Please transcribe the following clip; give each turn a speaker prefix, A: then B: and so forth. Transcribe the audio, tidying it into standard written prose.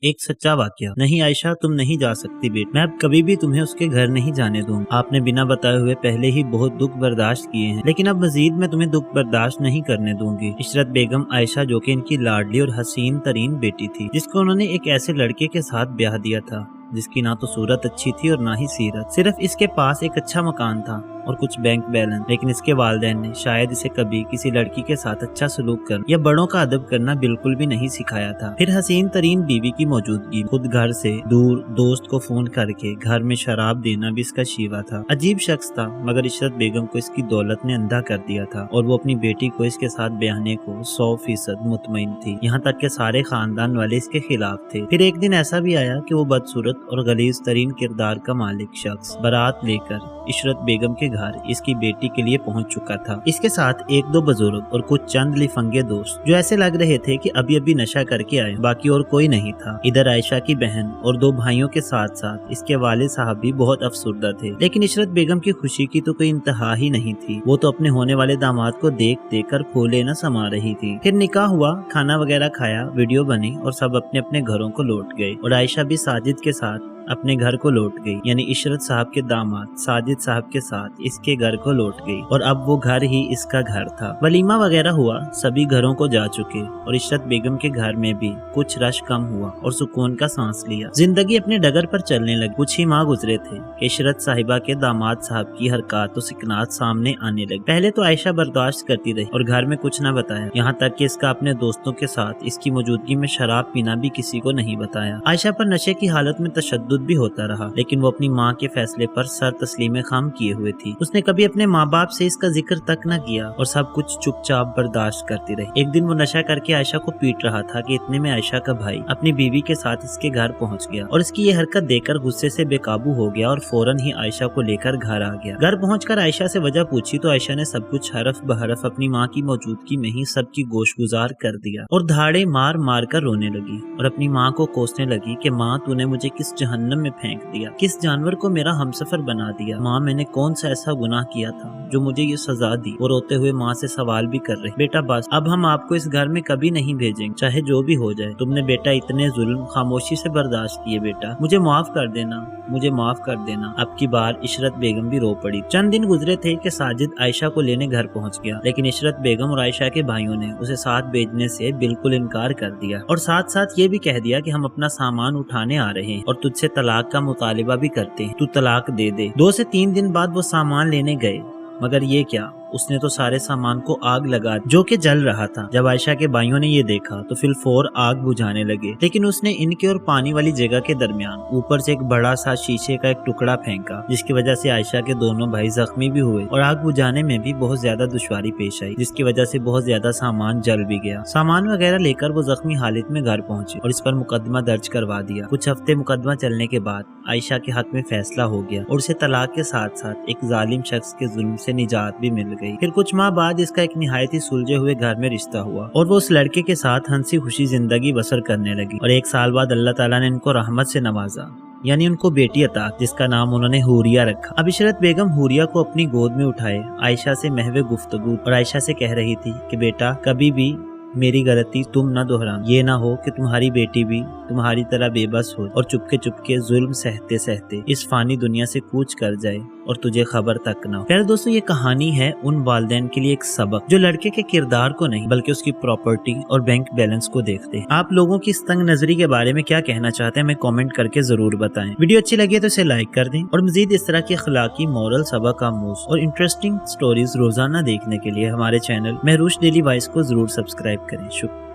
A: एक सच्चा वाकया। नहीं आयशा, तुम नहीं जा सकती बेटा, मैं अब कभी भी तुम्हें उसके घर नहीं जाने दूंगा। आपने बिना बताए हुए पहले ही बहुत दुख बर्दाश्त किए हैं, लेकिन अब मजीद मैं तुम्हें दुख बर्दाश्त नहीं करने दूंगी। इशरत बेगम आयशा, जो कि इनकी लाडली और हसीन तरीन बेटी थी, जिसको उन्होंने एक ऐसे लड़के के साथ ब्याह दिया था जिसकी ना तो सूरत अच्छी थी और ना ही सीरत। सिर्फ इसके पास एक अच्छा मकान था और कुछ बैंक बैलेंस, लेकिन इसके वालिदैन ने शायद इसे कभी किसी लड़की के साथ अच्छा सलूक करना या बड़ों का अदब करना बिल्कुल भी नहीं सिखाया था। फिर हसीन तरीन बीवी की मौजूदगी, खुद घर से दूर दोस्त को फोन करके घर में शराब देना भी इसका शीवा था। अजीब शख्स था, मगर इशरत बेगम को इसकी दौलत ने अंधा कर दिया था और वो अपनी बेटी को इसके साथ ब्याहने को 100% मुतमईन थी। यहाँ तक के सारे खानदान वाले इसके खिलाफ थे। फिर एक दिन ऐसा भी आया कि वो बदसूरत और गलीज तरीन किरदार का मालिक शख्स बारात लेकर इशरत बेगम के घर इसकी बेटी के लिए पहुंच चुका था। इसके साथ एक दो बुजुर्ग और कुछ चंद लिफंगे दोस्त, जो ऐसे लग रहे थे कि अभी अभी नशा करके आए, बाकी और कोई नहीं था। इधर आयशा की बहन और दो भाइयों के साथ साथ इसके वालिद साहब भी बहुत अफसुर्दा थे, लेकिन इशरत बेगम की खुशी की तो कोई इंतहा ही नहीं थी। वो तो अपने होने वाले दामाद को देख देख कर फूले न समा रही थी। फिर निकाह हुआ, खाना वगैरह खाया, वीडियो बनी और सब अपने अपने घरों को लौट गए और आयशा भी साजिद के साथ अपने घर को लौट गई, यानी इशरत साहब के दामाद साजिद साहब के साथ इसके घर को लौट गई और अब वो घर ही इसका घर था। वलीमा वगैरह हुआ, सभी घरों को जा चुके और इशरत बेगम के घर में भी कुछ रश कम हुआ और सुकून का सांस लिया। जिंदगी अपने डगर पर चलने लगी। कुछ ही माह गुजरे थे कि इशरत साहिबा के दामाद साहब की हरकत और सिकनात सामने आने लगी। पहले तो आयशा बर्दाश्त करती रही और घर में कुछ न बताया, यहाँ तक कि इसका अपने दोस्तों के साथ इसकी मौजूदगी में शराब पीना भी किसी को नहीं बताया। आयशा पर नशे की हालत में तशद्दुद भी होता रहा, लेकिन वो अपनी माँ के फैसले पर सर तस्लीम खाम किए हुए थी। उसने कभी अपने माँ बाप से इसका जिक्र तक न किया और सब कुछ चुपचाप बर्दाश्त करती रही। एक दिन वो नशा करके आयशा को पीट रहा था कि इतने में आयशा का भाई अपनी बीवी के साथ इसके घर पहुँच गया और इसकी ये हरकत देखकर गुस्से से बेकाबू हो गया और फौरन ही आयशा को लेकर घर आ गया। घर पहुँचकर आयशा से वजह पूछी तो आयशा ने सब कुछ हरफ बहरफ अपनी माँ की मौजूदगी में ही सबकी गोशगुजार कर दिया और धाड़े मार मार कर रोने लगी और अपनी माँ को कोसने लगी कि माँ, तूने मुझे किस जहन्नम में फेंक दिया, किस जानवर को मेरा हमसफर बना दिया। माँ, मैंने कौन सा ऐसा गुनाह किया था जो मुझे ये सजा दी। वो रोते हुए माँ से सवाल भी कर रही, बेटा बस, अब हम आपको इस घर में कभी नहीं भेजेंगे, चाहे जो भी हो जाए। तुमने बेटा इतने जुल्म खामोशी से बर्दाश्त किए, बेटा मुझे माफ कर देना, मुझे माफ कर देना। अब की बार इशरत बेगम भी रो पड़ी। चंद दिन गुजरे थे कि साजिद आयशा को लेने घर पहुँच गया, लेकिन इशरत बेगम और आयशा के भाइयों ने उसे साथ भेजने से बिल्कुल इनकार कर दिया और साथ साथ ये भी कह दिया कि हम अपना सामान उठाने आ रहे हैं और तुझसे तलाक का मुतालिबा भी करते हैं, तू तलाक दे दे। 2 से 3 दिन बाद वो सामान लेने गए, मगर ये क्या, उसने तो सारे सामान को आग लगा जो कि जल रहा था। जब आयशा के भाइयों ने ये देखा तो फिलफौर आग बुझाने लगे, लेकिन उसने इनके और पानी वाली जगह के दरमियान ऊपर से एक बड़ा सा शीशे का एक टुकड़ा फेंका, जिसकी वजह से आयशा के दोनों भाई जख्मी भी हुए और आग बुझाने में भी बहुत ज्यादा दुश्वारी पेश आई, जिसकी वजह से बहुत ज्यादा सामान जल भी गया। सामान वगैरह लेकर वो जख्मी हालत में घर पहुंचे और इस पर मुकदमा दर्ज करवा दिया। कुछ हफ्ते मुकदमा चलने के बाद आयशा के हक में फैसला हो गया और उसे तलाक के साथ साथ एक जालिम शख्स के जुल्म से निजात भी मिल गई। फिर कुछ माह बाद इसका एक निहायत ही सुलझे हुए घर में रिश्ता हुआ और वो उस लड़के के साथ हंसी खुशी जिंदगी बसर करने लगी और 1 साल बाद अल्लाह ताला ने इनको रहमत से नवाजा, यानी उनको बेटी अता, जिसका नाम उन्होंने हुरिया रखा। अब इशरत बेगम हुरिया को अपनी गोद में उठाए आयशा से महवे गुफ्तगू और आयशा से कह रही थी कि बेटा, कभी भी मेरी गलती तुम न दोहराना, ये ना हो कि तुम्हारी बेटी भी तुम्हारी तरह बेबस हो और चुपके चुपके जुल्म सहते सहते इस फानी दुनिया से कूच कर जाए और तुझे खबर तक ना हो। प्यारे दोस्तों, ये कहानी है उन वालिदैन के लिए एक सबक जो लड़के के किरदार को नहीं बल्कि उसकी प्रॉपर्टी और बैंक बैलेंस को देखते हैं। आप लोगों की इस तंग नजरी के बारे में क्या कहना चाहते हैं, हमें कमेंट करके जरूर बताएं। वीडियो अच्छी लगी तो इसे लाइक कर दें और मजीद इस तरह की अखलाकी, मॉरल, सबक आमूज और इंटरेस्टिंग स्टोरीज रोजाना देखने के लिए हमारे चैनल महरूश डेली वॉइस को जरूर सब्सक्राइब करें। शुक्रिया।